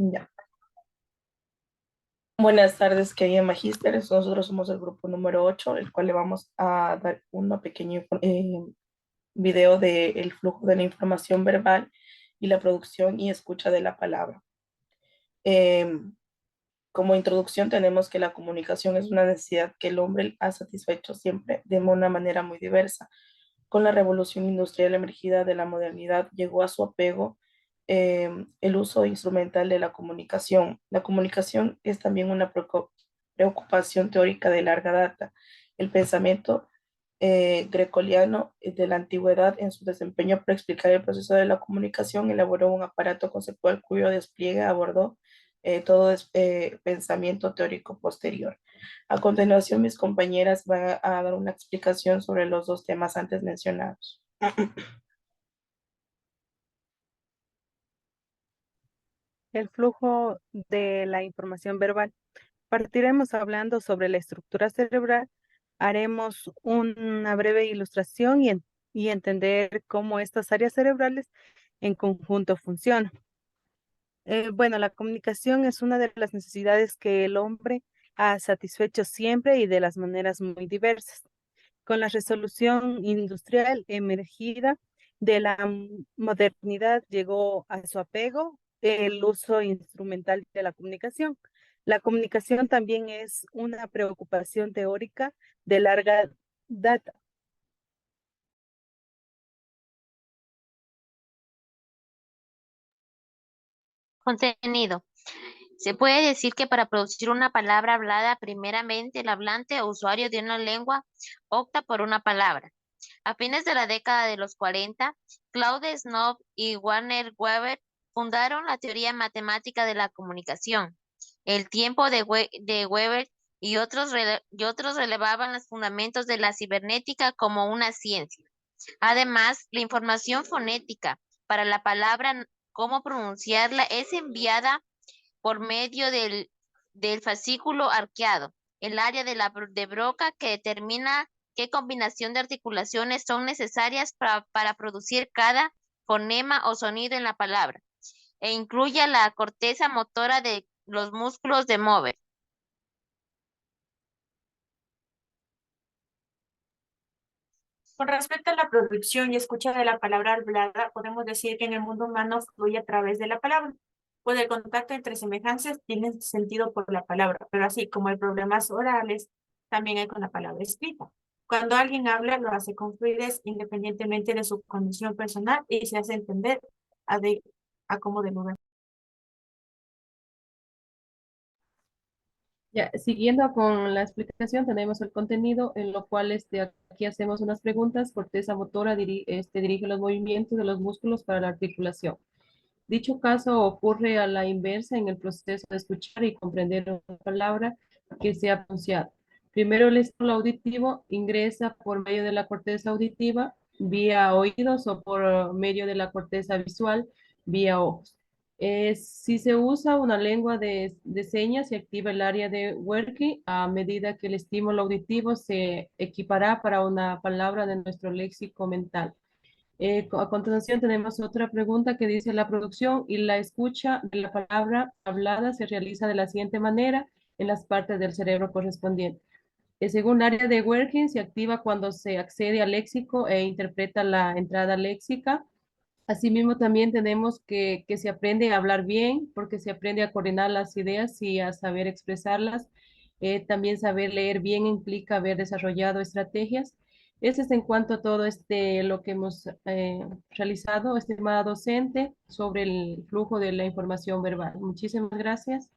Ya. Buenas tardes, querida magísteres. Nosotros somos el grupo número 8, el cual le vamos a dar una pequeña video del flujo de la información verbal y la producción y escucha de la palabra. Em, Como introducción tenemos que la comunicación es una necesidad que el hombre ha satisfecho siempre de una manera muy diversa. Con la revolución industrial emergida de la modernidad llegó a su apego el uso instrumental de la comunicación. La comunicación es también una preocupación teórica de larga data. El pensamiento grecoliano de la antigüedad, en su desempeño para explicar el proceso de la comunicación, elaboró un aparato conceptual cuyo despliegue abordó todo pensamiento teórico posterior. A continuación, mis compañeras van a dar una explicación sobre los dos temas antes mencionados. El flujo de la información verbal. Partiremos hablando sobre la estructura cerebral. Haremos una breve ilustración y entender cómo estas áreas cerebrales en conjunto funcionan. Bueno, la comunicación es una de las necesidades que el hombre ha satisfecho siempre y de las maneras muy diversas. Con la resolución industrial emergida de la modernidad llegó a su apego el uso instrumental de la comunicación. La comunicación también es una preocupación teórica de larga data. Contenido. Se puede decir que para producir una palabra hablada, primeramente el hablante o usuario de una lengua opta por una palabra. A fines de la década de los 40, Claude Snow y Werner Weber fundaron la teoría matemática de la comunicación. El tiempo de Weber y otros relevaban los fundamentos de la cibernética como una ciencia. Además, la información fonética para la palabra, cómo pronunciarla, es enviada por medio del fascículo arqueado, el área de Broca que determina qué combinación de articulaciones son necesarias para producir cada fonema o sonido en la palabra, e incluye la corteza motora de los músculos de mover. Con respecto a la producción y escucha de la palabra hablada, podemos decir que en el mundo humano fluye a través de la palabra, pues el contacto entre semejanzas tiene sentido por la palabra, pero así como hay problemas orales, también hay con la palabra escrita. Cuando alguien habla, lo hace con fluidez, independientemente de su condición personal, y se hace entender a como de lugar. Ya, siguiendo con la explicación, tenemos el contenido, en lo cual aquí hacemos unas preguntas. Corteza motora dirige los movimientos de los músculos para la articulación. Dicho caso ocurre a la inversa en el proceso de escuchar y comprender una palabra que se ha pronunciado. Primero el estímulo auditivo ingresa por medio de la corteza auditiva, vía oídos, o por medio de la corteza visual, vía ojos. Si se usa una lengua de señas, se activa el área de Wernicke a medida que el estímulo auditivo se equipará para una palabra de nuestro léxico mental. A continuación tenemos otra pregunta que dice: la producción y la escucha de la palabra hablada se realiza de la siguiente manera en las partes del cerebro correspondientes. Según el área de Wernicke, se activa cuando se accede al léxico e interpreta la entrada léxica. Asimismo, también tenemos que se aprende a hablar bien, porque se aprende a coordinar las ideas y a saber expresarlas. También saber leer bien implica haber desarrollado estrategias. Ese es en cuanto a todo lo que hemos realizado, estimada docente, sobre el flujo de la información verbal. Muchísimas gracias.